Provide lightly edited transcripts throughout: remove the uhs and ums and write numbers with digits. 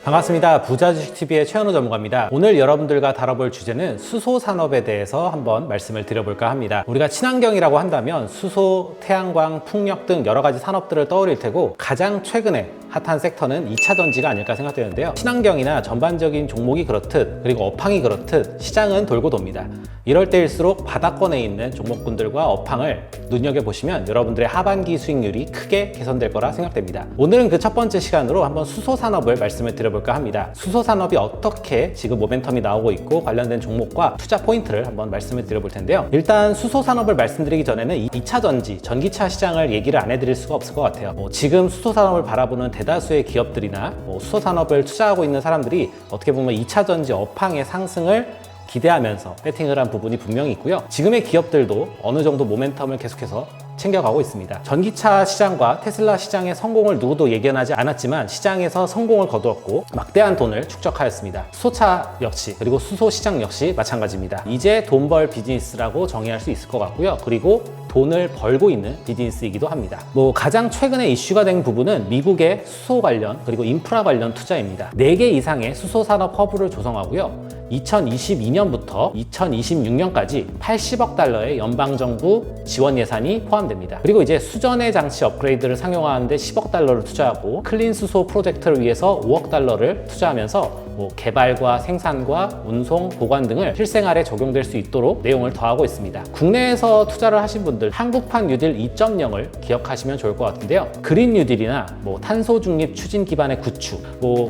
반갑습니다. 부자주식TV의 최현우 전문가입니다. 오늘 여러분들과 다뤄볼 주제는 수소 산업에 대해서 한번 말씀을 드려볼까 합니다. 우리가 친환경이라고 한다면 수소, 태양광, 풍력 등 여러 가지 산업들을 떠올릴 테고 가장 최근에 핫한 섹터는 2차 전지가 아닐까 생각되는데요. 친환경이나 전반적인 종목이 그렇듯 그리고 업황이 그렇듯 시장은 돌고 돕니다. 이럴 때일수록 바닥권에 있는 종목군들과 업황을 눈여겨보시면 여러분들의 하반기 수익률이 크게 개선될 거라 생각됩니다. 오늘은 그 첫 번째 시간으로 한번 수소 산업을 말씀을 드려볼까 합니다. 수소 산업이 어떻게 지금 모멘텀이 나오고 있고 관련된 종목과 투자 포인트를 한번 말씀을 드려볼 텐데요. 일단 수소 산업을 말씀드리기 전에는 2차 전지, 전기차 시장을 얘기를 안 해드릴 수가 없을 것 같아요. 지금 수소 산업을 바라보는 대다수의 기업들이나 수소 산업을 투자하고 있는 사람들이 어떻게 보면 2차 전지 업황의 상승을 기대하면서 배팅을 한 부분이 분명히 있고요. 지금의 기업들도 어느 정도 모멘텀을 계속해서 챙겨가고 있습니다. 전기차 시장과 테슬라 시장의 성공을 누구도 예견하지 않았지만 시장에서 성공을 거두었고 막대한 돈을 축적하였습니다. 수소차 역시 그리고 수소 시장 역시 마찬가지입니다. 이제 돈 벌 비즈니스라고 정의할 수 있을 것 같고요. 그리고 돈을 벌고 있는 비즈니스이기도 합니다. 가장 최근에 이슈가 된 부분은 미국의 수소 관련 그리고 인프라 관련 투자입니다. 4개 이상의 수소 산업 허브를 조성하고요. 2022년부터 2026년까지 80억 달러의 연방정부 지원 예산이 포함됩니다. 그리고 이제 수전의 장치 업그레이드를 상용화하는데 10억 달러를 투자하고 클린 수소 프로젝트를 위해서 5억 달러를 투자하면서 개발과 생산과 운송, 보관 등을 실생활에 적용될 수 있도록 내용을 더하고 있습니다. 국내에서 투자를 하신 분들 한국판 뉴딜 2.0을 기억하시면 좋을 것 같은데요. 그린 뉴딜이나 탄소 중립 추진 기반의 구축,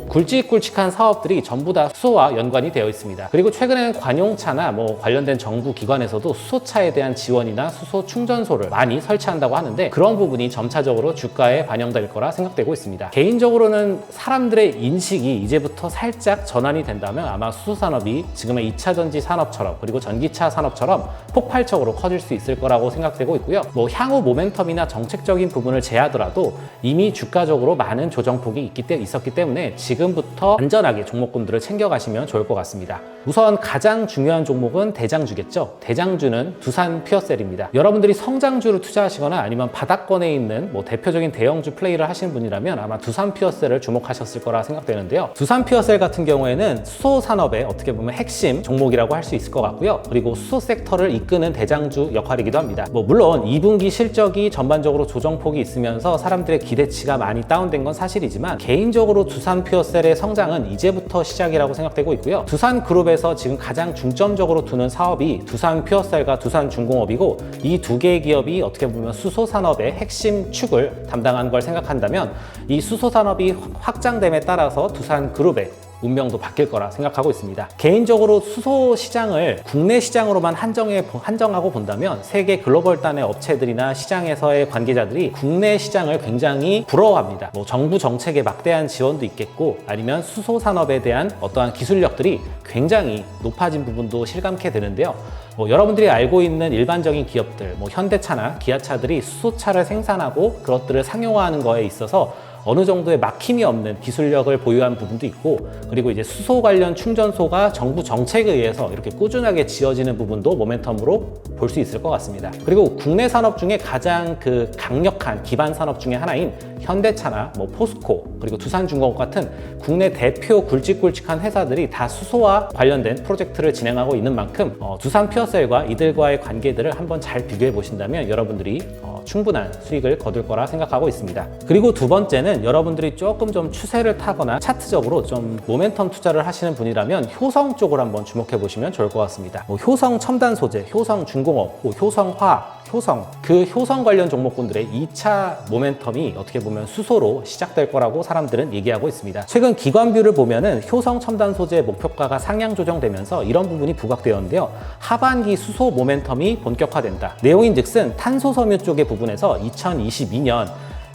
굵직굵직한 사업들이 전부 다 수소와 연관이 되어 있습니다. 그리고 최근에는 관용차나 관련된 정부 기관에서도 수소차에 대한 지원이나 수소 충전소를 많이 설치한다고 하는데 그런 부분이 점차적으로 주가에 반영될 거라 생각되고 있습니다. 개인적으로는 사람들의 인식이 이제부터 살짝 전환이 된다면 아마 수소 산업이 지금의 2차 전지 산업처럼 그리고 전기차 산업처럼 폭발적으로 커질 수 있을 거라고 생각되고 있고요. 향후 모멘텀이나 정책적인 부분을 제하더라도 이미 주가적으로 많은 조정폭이 있었기 때문에 지금부터 안전하게 종목군들을 챙겨가시면 좋을 것 같습니다. 우선 가장 중요한 종목은 대장주겠죠. 대장주는 두산 퓨어셀입니다. 여러분들이 성장주를 투자하시거나 아니면 바닥권에 있는 대표적인 대형주 플레이를 하시는 분이라면 아마 두산 퓨어셀을 주목하셨을 거라 생각되는데요. 두산 퓨어셀 같은 경우에는 수소 산업의 어떻게 보면 핵심 종목이라고 할 수 있을 것 같고요. 그리고 수소 섹터를 이끄는 대장주 역할이기도 합니다. 물론 2분기 실적이 전반적으로 조정폭이 있으면서 사람들의 기대치가 많이 다운된 건 사실이지만 개인적으로 두산 퓨어셀의 성장은 이제부터 시작이라고 생각되고 있고요. 두산 그룹에서 지금 가장 중점적으로 두는 사업이 두산 퓨어셀과 두산 중공업이고 이 두 개의 기업이 어떻게 보면 수소 산업의 핵심 축을 담당하는 걸 생각한다면 이 수소 산업이 확장됨에 따라서 두산 그룹의 운명도 바뀔 거라 생각하고 있습니다. 개인적으로 수소 시장을 국내 시장으로만 한정하고 본다면 세계 글로벌단의 업체들이나 시장에서의 관계자들이 국내 시장을 굉장히 부러워합니다. 정부 정책의 막대한 지원도 있겠고 아니면 수소 산업에 대한 어떠한 기술력들이 굉장히 높아진 부분도 실감케 되는데요. 여러분들이 알고 있는 일반적인 기업들, 현대차나 기아차들이 수소차를 생산하고 그것들을 상용화하는 거에 있어서 어느 정도의 막힘이 없는 기술력을 보유한 부분도 있고 그리고 이제 수소 관련 충전소가 정부 정책에 의해서 이렇게 꾸준하게 지어지는 부분도 모멘텀으로 볼 수 있을 것 같습니다. 그리고 국내 산업 중에 가장 강력한 기반 산업 중에 하나인 현대차나 포스코 그리고 두산중공업 같은 국내 대표 굵직굵직한 회사들이 다 수소와 관련된 프로젝트를 진행하고 있는 만큼 두산 퓨어셀과 이들과의 관계들을 한번 잘 비교해 보신다면 여러분들이 충분한 수익을 거둘 거라 생각하고 있습니다. 그리고 두 번째는 여러분들이 조금 좀 추세를 타거나 차트적으로 좀 모멘텀 투자를 하시는 분이라면 효성 쪽을 한번 주목해 보시면 좋을 것 같습니다. 효성 첨단 소재, 효성 중공업, 효성 화학, 효성 관련 종목군들의 2차 모멘텀이 어떻게 보면 수소로 시작될 거라고 사람들은 얘기하고 있습니다. 최근 기관뷰를 보면은 효성 첨단 소재 목표가가 상향 조정되면서 이런 부분이 부각되었는데요. 하반기 수소 모멘텀이 본격화된다. 내용인즉슨 탄소 섬유 쪽의 부분에서 2022년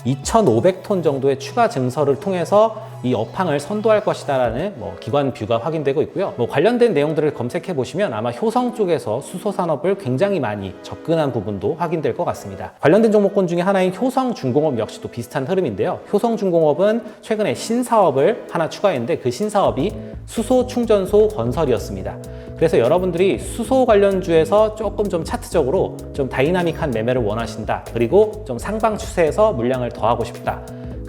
2,500톤 정도의 추가 증설을 통해서 이 업황을 선도할 것이다라는 기관 뷰가 확인되고 있고요. 관련된 내용들을 검색해 보시면 아마 효성 쪽에서 수소 산업을 굉장히 많이 접근한 부분도 확인될 것 같습니다. 관련된 종목군 중에 하나인 효성중공업 역시도 비슷한 흐름인데요. 효성중공업은 최근에 신사업을 하나 추가했는데 그 신사업이 수소 충전소 건설이었습니다. 그래서 여러분들이 수소 관련주에서 조금 좀 차트적으로 좀 다이나믹한 매매를 원하신다. 그리고 좀 상방 추세에서 물량을 더하고 싶다.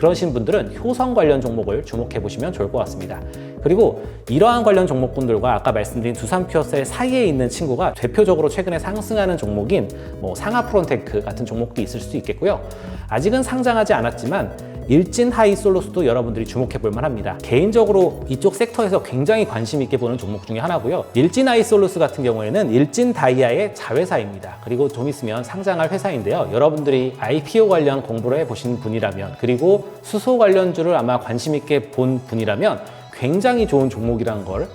그러신 분들은 효성 관련 종목을 주목해 보시면 좋을 것 같습니다. 그리고 이러한 관련 종목군들과 아까 말씀드린 두산퓨어셀 사이에 있는 친구가 대표적으로 최근에 상승하는 종목인 상하프론테크 같은 종목도 있을 수 있겠고요. 아직은 상장하지 않았지만 일진 하이솔루스도 여러분들이 주목해 볼 만합니다. 개인적으로 이쪽 섹터에서 굉장히 관심 있게 보는 종목 중에 하나고요. 일진 하이솔루스 같은 경우에는 일진 다이아의 자회사입니다. 그리고 좀 있으면 상장할 회사인데요. 여러분들이 IPO 관련 공부를 해보신 분이라면, 그리고 수소 관련주를 아마 관심 있게 본 분이라면 굉장히 좋은 종목이라는 걸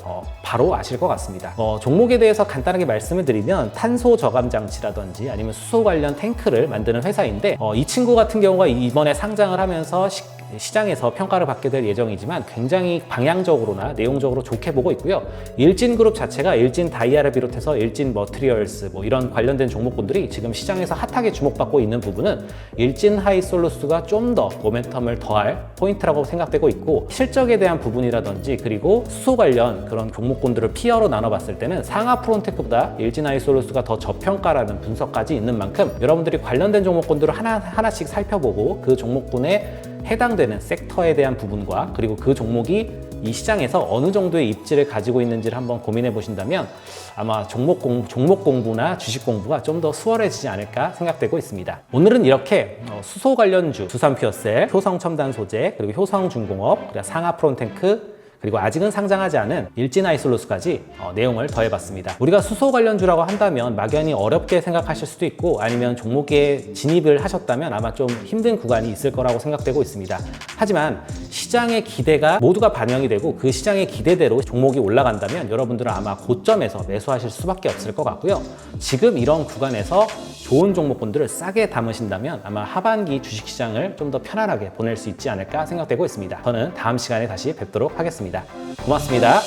바로 아실 것 같습니다. 종목에 대해서 간단하게 말씀을 드리면 탄소 저감 장치라든지 아니면 수소 관련 탱크를 만드는 회사인데, 이 친구 같은 경우가 이번에 상장을 하면서 시장에서 평가를 받게 될 예정이지만 굉장히 방향적으로나 내용적으로 좋게 보고 있고요. 일진그룹 자체가 일진 다이아를 비롯해서 일진 머티리얼스 이런 관련된 종목군들이 지금 시장에서 핫하게 주목받고 있는 부분은 일진 하이솔루스가 좀 더 모멘텀을 더할 포인트라고 생각되고 있고, 실적에 대한 부분이라든지 그리고 수소 관련 그런 종목군들을 피어로 나눠봤을 때는 상하프론테크보다 일진 하이솔루스가 더 저평가라는 분석까지 있는 만큼 여러분들이 관련된 종목군들을 하나하나씩 살펴보고 그 종목군에 해당되는 섹터에 대한 부분과 그리고 그 종목이 이 시장에서 어느 정도의 입지를 가지고 있는지를 한번 고민해 보신다면 아마 종목 공부나 주식 공부가 좀 더 수월해지지 않을까 생각되고 있습니다. 오늘은 이렇게 수소 관련주, 두산퓨어셀, 효성첨단소재, 그리고 효성중공업, 그리고 상하프론테크, 그리고 아직은 상장하지 않은 일진 하이솔루스까지 내용을 더해봤습니다. 우리가 수소 관련주라고 한다면 막연히 어렵게 생각하실 수도 있고, 아니면 종목에 진입을 하셨다면 아마 좀 힘든 구간이 있을 거라고 생각되고 있습니다. 하지만 시장의 기대가 모두가 반영이 되고 그 시장의 기대대로 종목이 올라간다면 여러분들은 아마 고점에서 매수하실 수밖에 없을 것 같고요. 지금 이런 구간에서 좋은 종목군들을 싸게 담으신다면 아마 하반기 주식시장을 좀 더 편안하게 보낼 수 있지 않을까 생각되고 있습니다. 저는 다음 시간에 다시 뵙도록 하겠습니다. 고맙습니다.